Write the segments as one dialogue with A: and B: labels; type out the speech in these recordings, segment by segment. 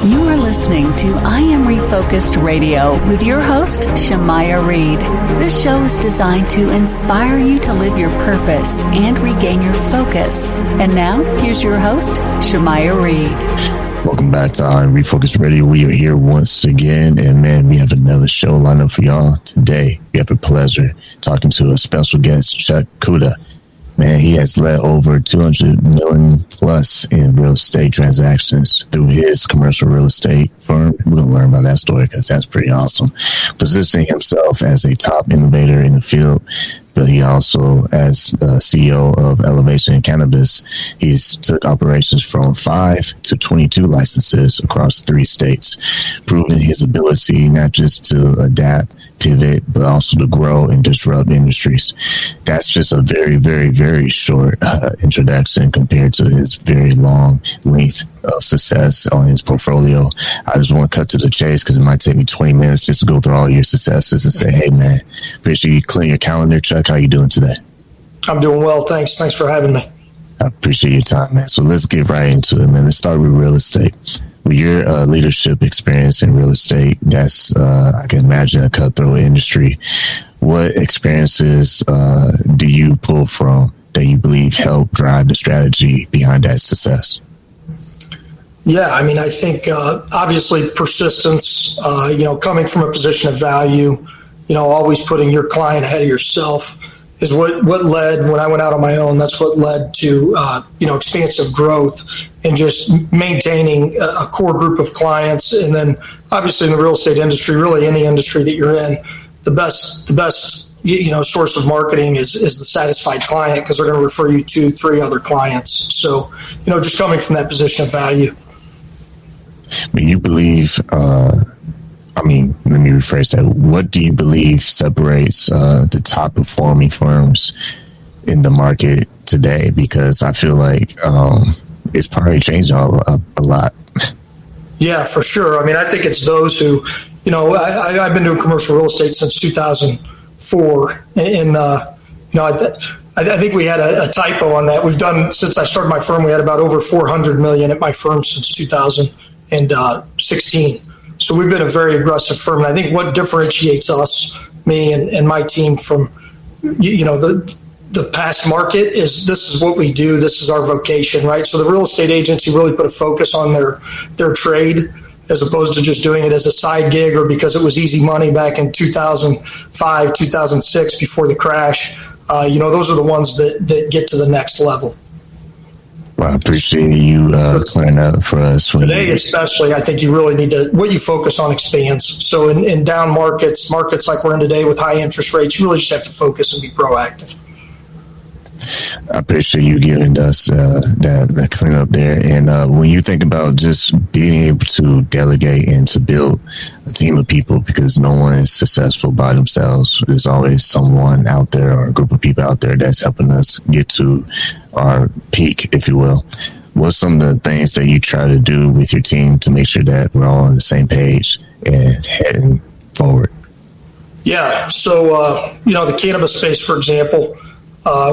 A: You are listening to I Am Refocused Radio with your host, Shemaiah Reed. This show is designed to inspire you to live your purpose and regain your focus. And now, here's your host, Shemaiah Reed.
B: Welcome back to I Am Refocused Radio. We are here once again, and man, we have another show lined up for y'all. Today, we have the pleasure talking to a special guest, Chuck Cuda. Man, he has led over 200 million plus in real estate transactions through his commercial real estate firm. We're going to learn about that story because that's pretty awesome. Positioning himself as a top innovator in the field, but he also, as CEO of Elevation Cannabis, he's took operations from 5 to 22 licenses across 3 states, proving his ability not just to adapt, pivot, but also to grow and disrupt industries. That's just a very, very, very short introduction compared to his very long length of success on his portfolio. I just want to cut to the chase because it might take me 20 minutes just to go through all your successes and say, hey, man, appreciate you clearing your calendar. Chuck, how you doing today?
C: I'm doing well. Thanks. Thanks for having me.
B: I appreciate your time, man. So let's get right into it, man. Let's start with real estate. With your leadership experience in real estate, that's, I can imagine, a cutthroat industry. What experiences do you pull from that you believe help drive the strategy behind that success?
C: Yeah, I mean, I think obviously persistence, coming from a position of value, always putting your client ahead of yourself is what led, when I went out on my own, that's what led to, expansive growth and just maintaining a core group of clients. And then obviously in the real estate industry, really any industry that you're in, the best source of marketing is the satisfied client because they're going to refer you 2-3 other clients. So, just coming from that position of value.
B: But you believe, let me rephrase that. What do you believe separates the top performing firms in the market today? Because I feel like it's probably changed a lot.
C: Yeah, for sure. I mean, I think it's those who, I've been doing commercial real estate since 2004. And, I think we had a typo on that. We've done, since I started my firm, we had about over 400 million at my firm since 2016. So we've been a very aggressive firm. And I think what differentiates us, me and my team from, the past market is this is what we do. This is our vocation, right? So the real estate agency really put a focus on their trade as opposed to just doing it as a side gig or because it was easy money back in 2005, 2006 before the crash. Those are the ones that get to the next level.
B: Well, I appreciate you clearing up for us.
C: Today, especially, I think you really need to, what you focus on expands. So in down markets like we're in today with high interest rates, you really just have to focus and be proactive.
B: I appreciate you giving us that cleanup there. And when you think about just being able to delegate and to build a team of people, because no one is successful by themselves, there's always someone out there or a group of people out there that's helping us get to our peak, if you will. What's some of the things that you try to do with your team to make sure that we're all on the same page and heading forward?
C: Yeah. So, the cannabis space, for example,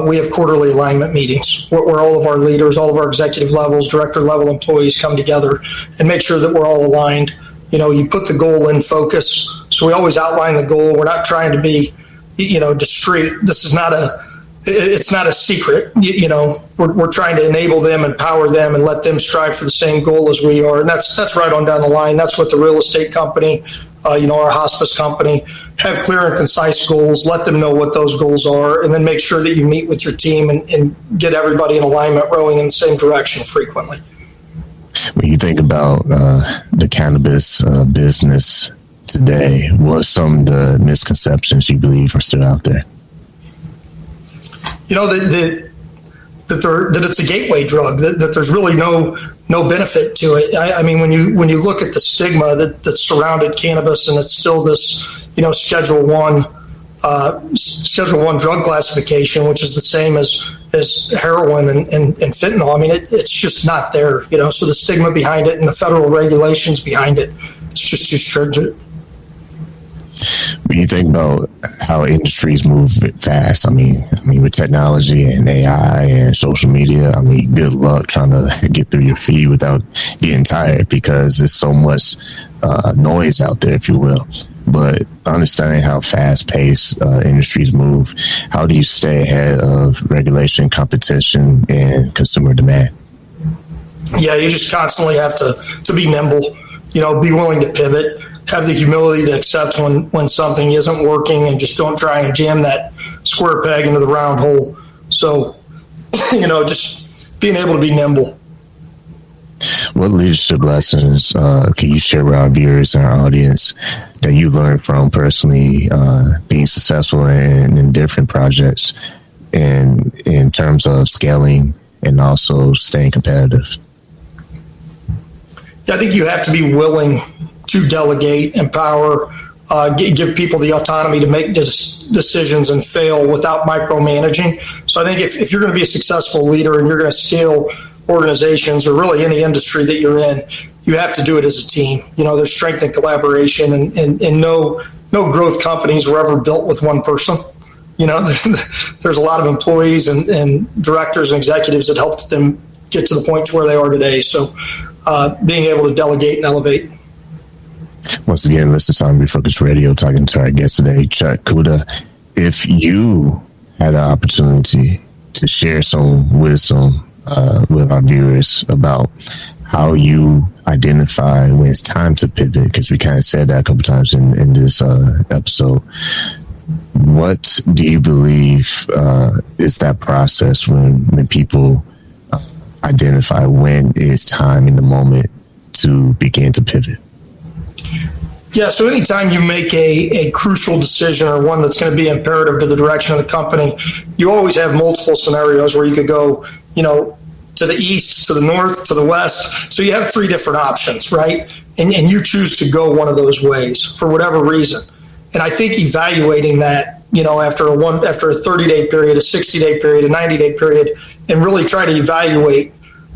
C: we have quarterly alignment meetings where all of our leaders, all of our executive levels, director level employees come together and make sure that we're all aligned. You put the goal in focus. So we always outline the goal. We're not trying to be, discreet. This is it's not a secret. We're trying to enable them, empower them, and let them strive for the same goal as we are. And that's right on down the line. That's what the real estate company, our hospice company, have clear and concise goals, let them know what those goals are, and then make sure that you meet with your team and get everybody in alignment, rowing in the same direction frequently.
B: When you think about the cannabis business today, what are some of the misconceptions you believe are still out there? That it's a gateway drug, that there's really no benefit to it. I mean, when you look at the stigma that surrounded cannabis, and it's still this, Schedule 1 drug classification, which is the same as heroin and fentanyl. I mean, it's just not there, so the stigma behind it and the federal regulations behind it, it's just too stringent. When you think about how industries move fast, I mean, with technology and AI and social media, I mean, good luck trying to get through your feed without getting tired, because there's so much noise out there, if you will. But understanding how fast-paced industries move, how do you stay ahead of regulation, competition, and consumer demand?
C: Yeah, you just constantly have to be nimble, be willing to pivot, have the humility to accept when something isn't working, and just don't try and jam that square peg into the round hole. So, just being able to be nimble.
B: What leadership lessons can you share with our viewers and our audience that you learned from personally being successful in different projects and in terms of scaling and also staying competitive?
C: I think you have to be willing to delegate, empower, give people the autonomy to make decisions and fail without micromanaging. So I think if you're going to be a successful leader and you're going to scale organizations or really any industry that you're in, you have to do it as a team. There's strength in collaboration, and no growth companies were ever built with one person. There's a lot of employees and directors and executives that helped them get to the point to where they are today. So being able to delegate and elevate.
B: Once again, listen to I Am Refocused Radio, talking to our guest today, Chuck Cuda. If you had an opportunity to share some wisdom with our viewers about how you identify when it's time to pivot, because we kind of said that a couple times in this episode, what do you believe is that process when people identify when it's time in the moment to begin to pivot?
C: Yeah, so anytime you make a crucial decision or one that's going to be imperative to the direction of the company, you always have multiple scenarios where you could go, to the east, to the north, to the west. So you have three different options, right? And you choose to go one of those ways for whatever reason. And I think evaluating that, after a 30-day period, a 60-day period, a 90-day period, and really try to evaluate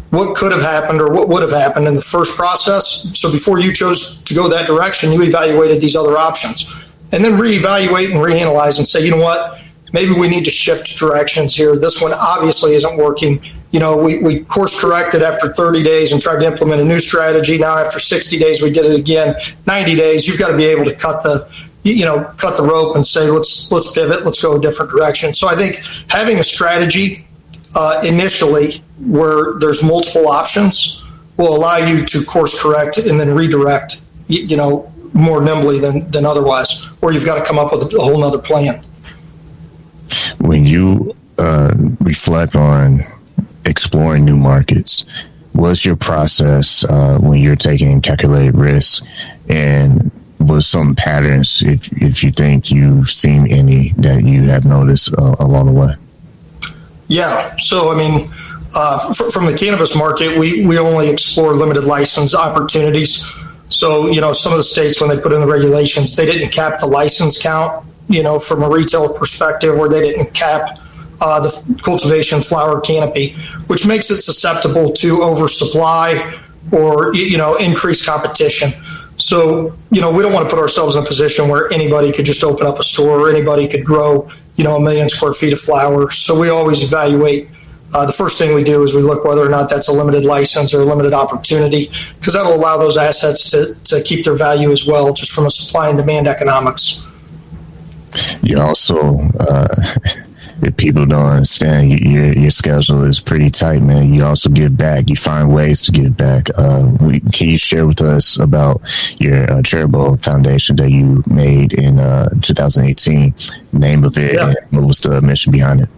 C: what could have happened or what would have happened in the first process. So before you chose to go that direction, you evaluated these other options, and then reevaluate and reanalyze and say, what, maybe we need to shift directions here. This one obviously isn't working. We course corrected after 30 days and tried to implement a new strategy. Now after 60 days, we did it again. 90 days, you've got to be able to cut the rope and say, let's pivot, let's go a different direction. So I think having a strategy initially where there's multiple options will allow you to course correct and then redirect, more nimbly than otherwise, or you've got to come up with a whole nother plan.
B: When you reflect on exploring new markets, what's your process when you're taking calculated risks, and what's some patterns, if you think you've seen any that you have noticed along the way?
C: Yeah. So, from the cannabis market, we only explore limited license opportunities. So, some of the states, when they put in the regulations, they didn't cap the license count, from a retail perspective, or they didn't cap the cultivation flower canopy, which makes it susceptible to oversupply or, increased competition. So, we don't want to put ourselves in a position where anybody could just open up a store or anybody could grow, 1 million square feet of flowers. So we always evaluate. The first thing we do is we look whether or not that's a limited license or a limited opportunity, because that'll allow those assets to keep their value as well, just from a supply and demand economics.
B: You also, if people don't understand, your schedule is pretty tight, man. You also give back. You find ways to give back. Can you share with us about your charitable foundation that you made in 2018? Name of it, and what was the mission behind it?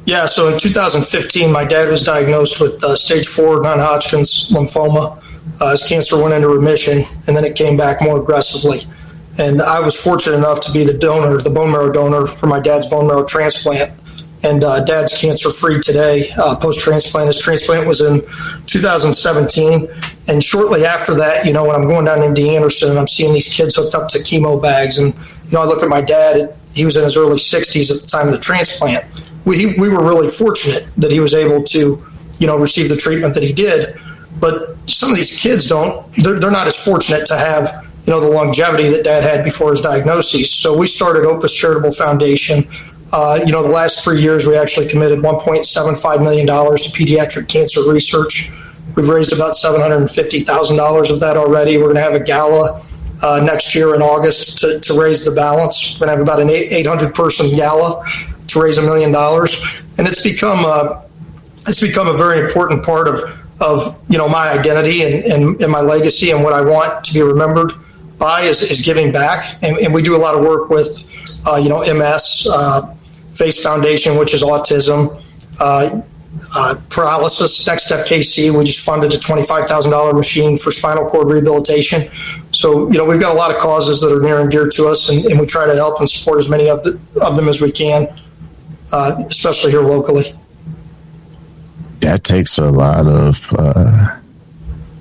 C: Yeah, so in 2015, my dad was diagnosed with stage 4 non-Hodgkin's lymphoma. His cancer went into remission, and then it came back more aggressively. And I was fortunate enough to be the bone marrow donor for my dad's bone marrow transplant. And dad's cancer-free today, post-transplant. His transplant was in 2017. And shortly after that, when I'm going down to MD Anderson and I'm seeing these kids hooked up to chemo bags, and, I look at my dad, he was in his early 60s at the time of the transplant. We were really fortunate that he was able to, receive the treatment that he did. But some of these kids they're not as fortunate to have, the longevity that Dad had before his diagnosis. So we started OPES Charitable Foundation. The last 3 years, we actually committed $1.75 million to pediatric cancer research. We've raised about $750,000 of that already. We're going to have a gala next year in August to raise the balance. We're going to have about an 800-person gala to raise $1 million. And it's become a very important part of my identity and my legacy, and what I want to be remembered by is giving back. And we do a lot of work with, MS, FACE Foundation, which is autism, paralysis. Next Step KC, we just funded a $25,000 machine for spinal cord rehabilitation. So, we've got a lot of causes that are near and dear to us, and we try to help and support as many of them as we can, especially here locally.
B: That takes a lot of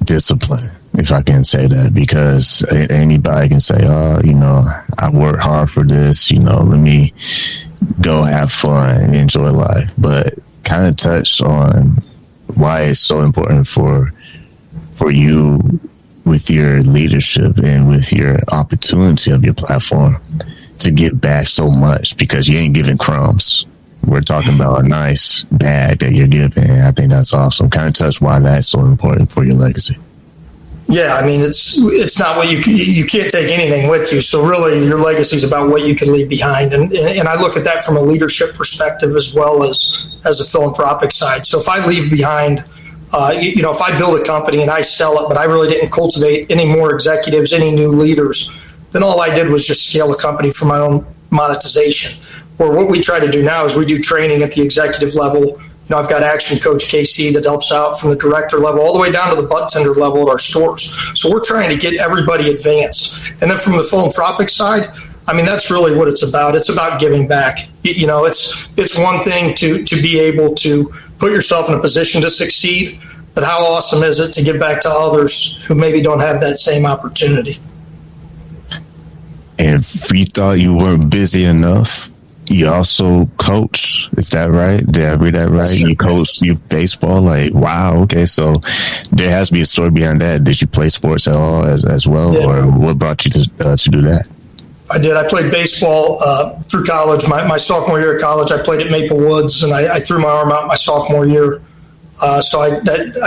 B: discipline, if I can say that, because anybody can say, I work hard for this, let me go have fun and enjoy life. But kind of touched on why it's so important for you with your leadership and with your opportunity of your platform to give back so much, because you ain't giving crumbs. We're talking about a nice bag that you're giving. I think that's awesome. Kind of touch why that's so important for your legacy.
C: Yeah, I mean, it's not what you can't take anything with you. So really, your legacy is about what you can leave behind, and I look at that from a leadership perspective as well as a philanthropic side. So if I leave behind, if I build a company and I sell it, but I really didn't cultivate any more executives, any new leaders, then all I did was just scale the company for my own monetization. Or what we try to do now is we do training at the executive level. I've got Action Coach KC that helps out from the director level all the way down to the butt tender level at our stores. So we're trying to get everybody advanced. And then from the philanthropic side, I mean, that's really what it's about. It's about giving back. It's one thing to be able to put yourself in a position to succeed, but how awesome is it to give back to others who maybe don't have that same opportunity?
B: And if you thought you weren't busy enough, you also coach. Is that right? Did I read that right? Sure. You coach baseball? Like, wow. Okay. So there has to be a story behind that. Did you play sports at all as well? Yeah. Or what brought you to do that?
C: I did. I played baseball through college. My sophomore year of college, I played at Maple Woods, and I threw my arm out my sophomore year. So I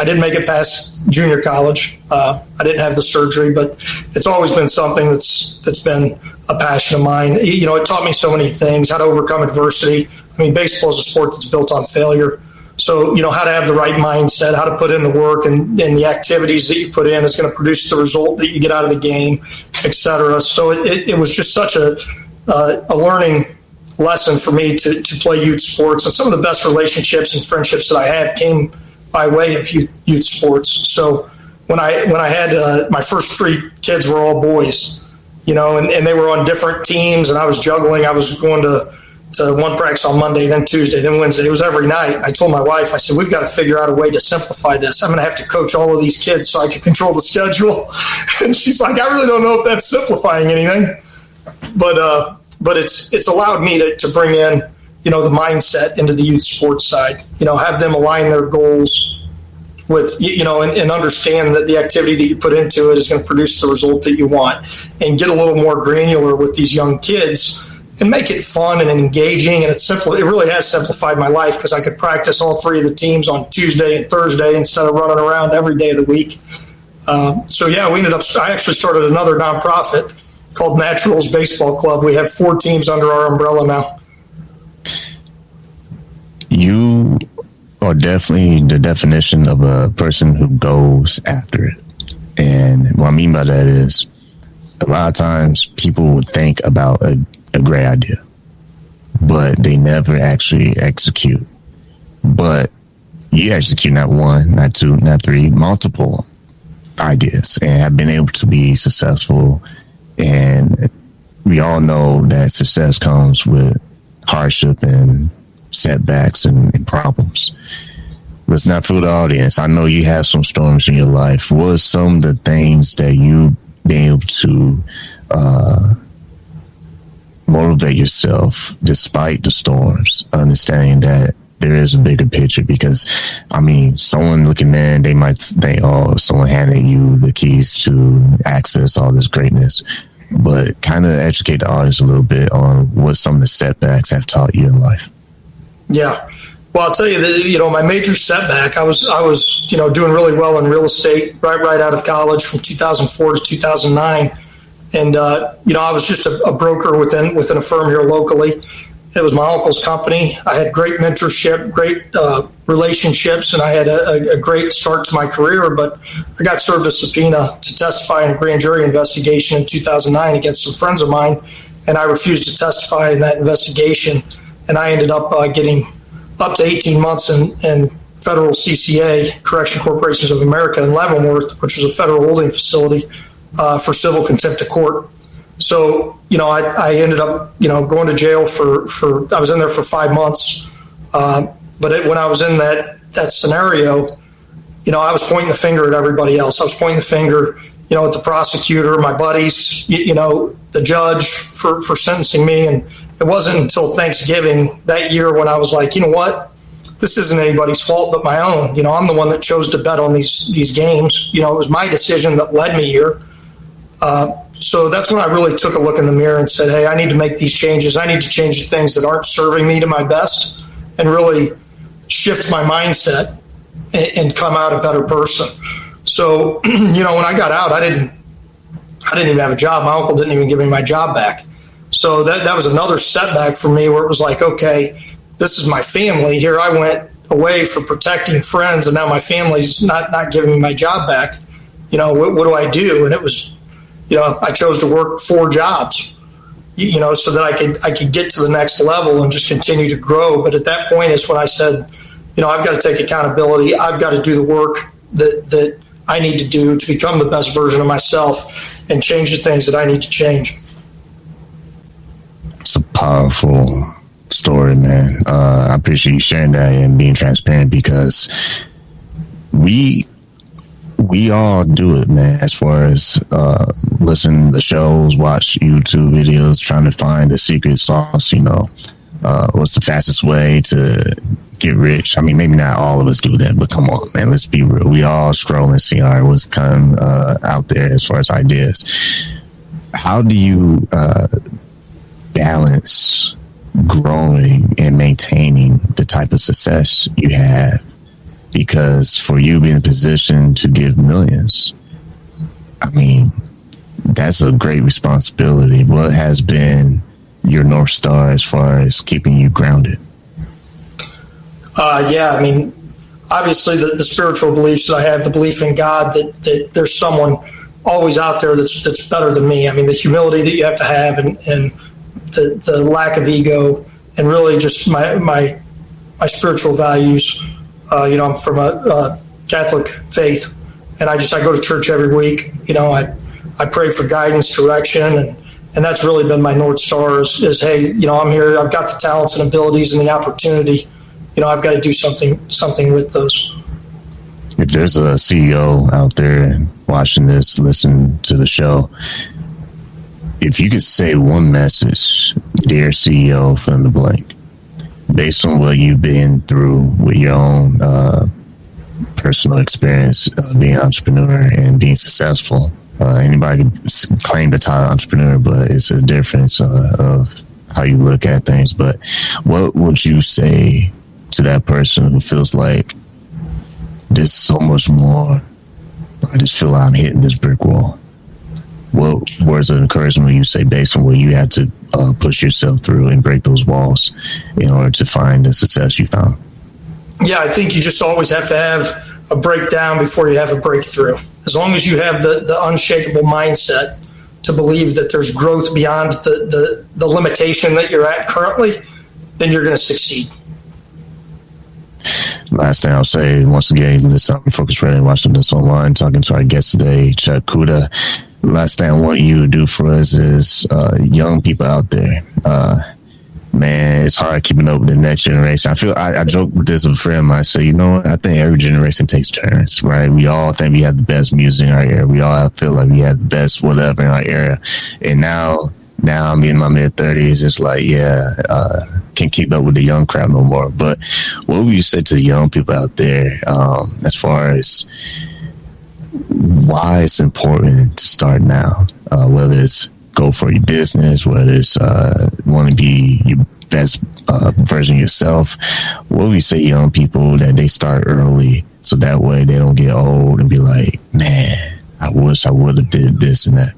C: didn't make it past junior college. I didn't have the surgery, but it's always been something that's been a passion of mine. It taught me so many things, how to overcome adversity. I mean, baseball is a sport that's built on failure. So, how to have the right mindset, how to put in the work, and the activities that you put in is going to produce the result that you get out of the game, et cetera. So it was just such a learning lesson for me to play youth sports. And some of the best relationships and friendships that I have came by way of youth sports. So when I had my first 3 kids were all boys, and they were on different teams, and I was juggling. I was going to one practice on Monday, then Tuesday, then Wednesday. It was every night. I told my wife, I said, we've got to figure out a way to simplify this. I'm going to have to coach all of these kids so I can control the schedule. And she's like, I really don't know if that's simplifying anything. But it's allowed me to bring in, the mindset into the youth sports side, have them align their goals with, and understand that the activity that you put into it is going to produce the result that you want, and get a little more granular with these young kids and make it fun and engaging. And it's simple. It really has simplified my life, because I could practice all 3 of the teams on Tuesday and Thursday instead of running around every day of the week. I actually started another nonprofit called Naturals Baseball Club. We have 4 teams under our umbrella now. You are definitely the definition of a person who goes after it. And what I mean by that is, a lot of times people would think about a great idea, but they never actually execute. But you execute not 1, not 2, not 3, multiple ideas, and have been able to be successful. And we all know that success comes with hardship and setbacks and problems. Let's not fool the audience. I know you have some storms in your life. What are some of the things that you've been able to motivate yourself despite the storms, understanding that
B: there is a bigger picture, because I mean, someone looking in, they might think, oh, someone handed you the keys to access all this greatness, but kind of educate the audience a little bit on what some of the setbacks have taught you in life.
C: Yeah. Well, I'll tell you that, my major setback, I was doing really well in real estate right out of college from 2004 to 2009. And, I was just a broker within a firm here locally. It was my uncle's company. I had great mentorship, great relationships, and I had a great start to my career. But I got served a subpoena to testify in a grand jury investigation in 2009 against some friends of mine, and I refused to testify in that investigation. And I ended up getting up to 18 months in federal CCA, Correction Corporations of America, in Leavenworth, which was a federal holding facility, for civil contempt of court. So, I ended up, going to jail I was in there for 5 months. But when I was in that scenario, I was pointing the finger at everybody else. I was pointing the finger, at the prosecutor, my buddies, the judge for sentencing me. And it wasn't until Thanksgiving that year when I was like, you know what? This isn't anybody's fault but my own. I'm the one that chose to bet on these games. It was my decision that led me here. So that's when I really took a look in the mirror and said, hey, I need to make these changes. I need to change the things that aren't serving me to my best and really shift my mindset and come out a better person. So, when I got out, I didn't even have a job. My uncle didn't even give me my job back. So that was another setback for me, where it was like, okay, this is my family. Here I went away for protecting friends, and now my family's not giving me my job back. What do I do? And it was, I chose to work 4 jobs, so that I could get to the next level and just continue to grow. But at that point is when I said, I've got to take accountability. I've got to do the work that I need to do to become the best version of myself and change the things that I need to change.
B: It's a powerful story, man. I appreciate you sharing that and being transparent, because we all do it, man, as far as listen to shows, watch YouTube videos, trying to find the secret sauce, what's the fastest way to get rich. I mean, maybe not all of us do that, but come on, man, let's be real. We all scroll and see what's come out there as far as ideas. How do you balance growing and maintaining the type of success you have? Because for you being in a position to give millions, I mean, that's a great responsibility. What has been your North Star as far as keeping you grounded?
C: I mean, obviously the spiritual beliefs that I have, the belief in God, that there's someone always out there that's better than me. I mean, the humility that you have to have, and the lack of ego, and really just my spiritual values. I'm from a Catholic faith, and I go to church every week. I pray for guidance, direction, and that's really been my North Star is hey, I'm here. I've got the talents and abilities and the opportunity. I've got to do something with those.
B: If there's a CEO out there watching this, listening to the show, if you could say one message, dear CEO, fill in the blank, based on what you've been through with your own personal experience being an entrepreneur and being successful. Anybody can claim the title entrepreneur, but it's a difference of how you look at things. But what would you say to that person who feels like there's so much more? I just feel like I'm hitting this brick wall. What words of encouragement would you say based on what you had to push yourself through and break those walls in order to find the success you found?
C: Yeah, I think you just always have to have a breakdown before you have a breakthrough. As long as you have the unshakable mindset to believe that there's growth beyond the limitation that you're at currently, then you're going to succeed.
B: Last thing I'll say, once again, this is I Am Refocused Radio, watching this online, talking to our guest today, Chuck Cuda. Last thing I want you to do for us is young people out there. Man, it's hard keeping up with the next generation. I joke with this with a friend of mine. I say, I think every generation takes turns, right? We all think we have the best music in our era. We all feel like we have the best whatever in our era. And now now I'm in my mid-30s. It's like, can't keep up with the young crowd no more. But what would you say to the young people out there as far as why it's important to start now, whether it's go for your business, whether it's want to be your best version of yourself? What would you say to young people that they start early so that way they don't get old and be like, man, I wish I would have did this and that?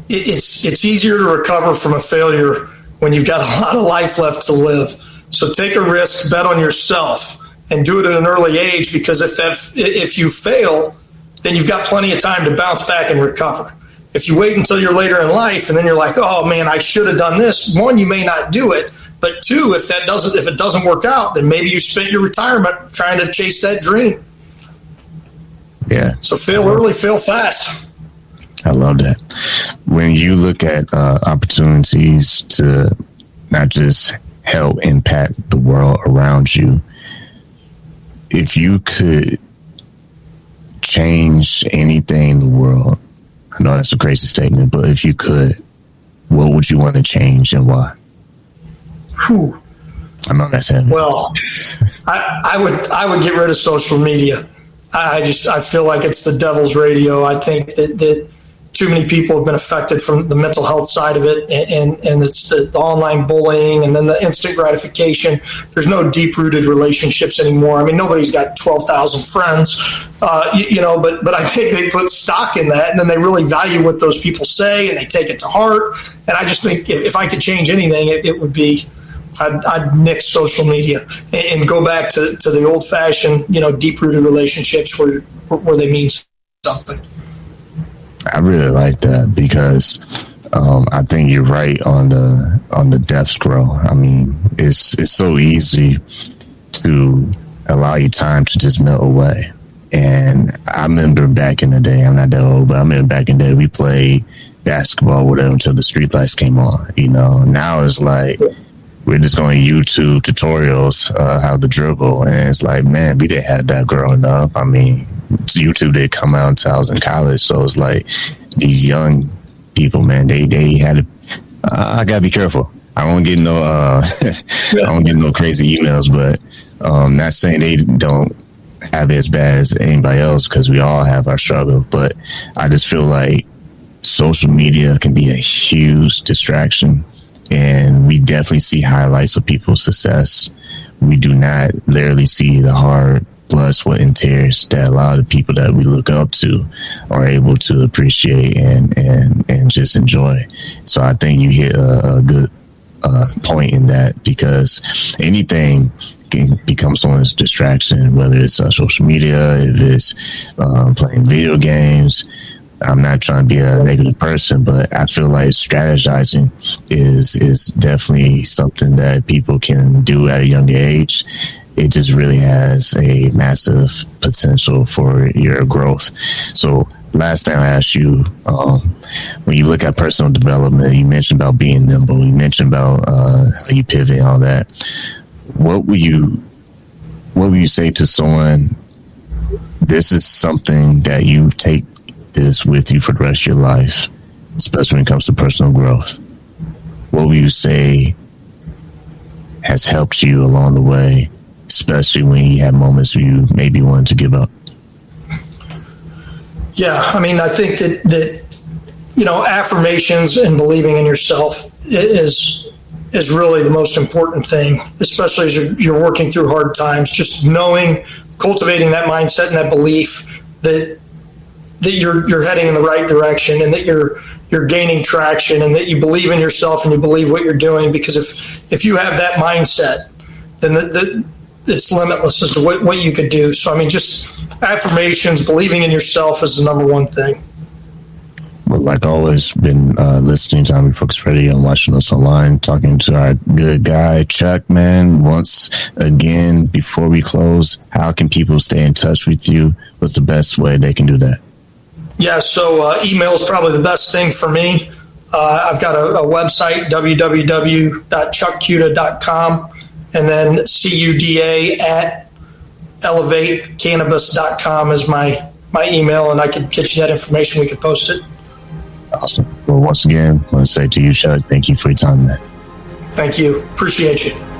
C: It's easier to recover from a failure when you've got a lot of life left to live. So take a risk, bet on yourself, and do it at an early age, because if you fail, then you've got plenty of time to bounce back and recover. If you wait until you're later in life and then you're like, oh man, I should have done this. One, you may not do it, but two, if it doesn't work out, then maybe you spent your retirement trying to chase that dream.
B: Yeah.
C: So fail early, fail fast.
B: I love that. When you look at opportunities to not just help impact the world around you, if you could change anything in the world, I know that's a crazy statement, but if you could, what would you want to change and why?
C: Whew.
B: I know that's heavy.
C: Well, I would get rid of social media. I feel like it's the devil's radio. I think that too many people have been affected from the mental health side of it, and it's the online bullying and then the instant gratification. There's no deep-rooted relationships anymore. I mean, nobody's got 12,000 friends, but I think they put stock in that, and then they really value what those people say, and they take it to heart. And I just think if I could change anything, it would be I'd nix social media and go back to the old-fashioned, deep-rooted relationships where they mean something.
B: I really like that because I think you're right on the death scroll. I mean, it's so easy to allow your time to just melt away. And I remember back in the day, I'm not that old, but I remember back in the day we played basketball, whatever, until the street lights came on. Now it's like we're just going YouTube tutorials how to dribble, and it's like, man, we didn't have that growing up. I mean, YouTube did come out until I was in college, so it's like these young people, man, they had to. I gotta be careful. I don't get no crazy emails, but not saying they don't have it as bad as anybody else, because we all have our struggle. But I just feel like social media can be a huge distraction, and we definitely see highlights of people's success. We do not literally see the hard blood, sweat, and tears that a lot of people that we look up to are able to appreciate and just enjoy. So I think you hit a good point in that, because anything can become someone's distraction, whether it's social media, if it's playing video games. I'm not trying to be a negative person, but I feel like strategizing is definitely something that people can do at a young age. It just really has a massive potential for your growth. So last time I asked you, when you look at personal development, you mentioned about being nimble. You mentioned about how you pivot and all that. What would you say to someone? This is something that you take this with you for the rest of your life, especially when it comes to personal growth. What would you say has helped you along the way, especially when you have moments where you maybe wanted to give up? Yeah, I mean, I think that affirmations and believing in yourself is really the most important thing, especially as you're working through hard times. Just knowing, cultivating that mindset and that belief that you're heading in the right direction, and that you're gaining traction, and that you believe in yourself and you believe what you're doing. Because if you have that mindset, then it's limitless as to what you could do. So, I mean, just affirmations, believing in yourself is the number one thing. Well, like always, been listening to I Am Refocused Radio and watching us online, talking to our good guy, Chuck, man. Once again, before we close, how can people stay in touch with you? What's the best way they can do that? Yeah, so email is probably the best thing for me. I've got a website, www.chuckcuda.com, and then cuda@elevatecannabis.com is my email, and I can get you that information. We can post it. Awesome. Well, once again, I want to say to you, Chuck, thank you for your time, man.
C: Thank you. Appreciate you.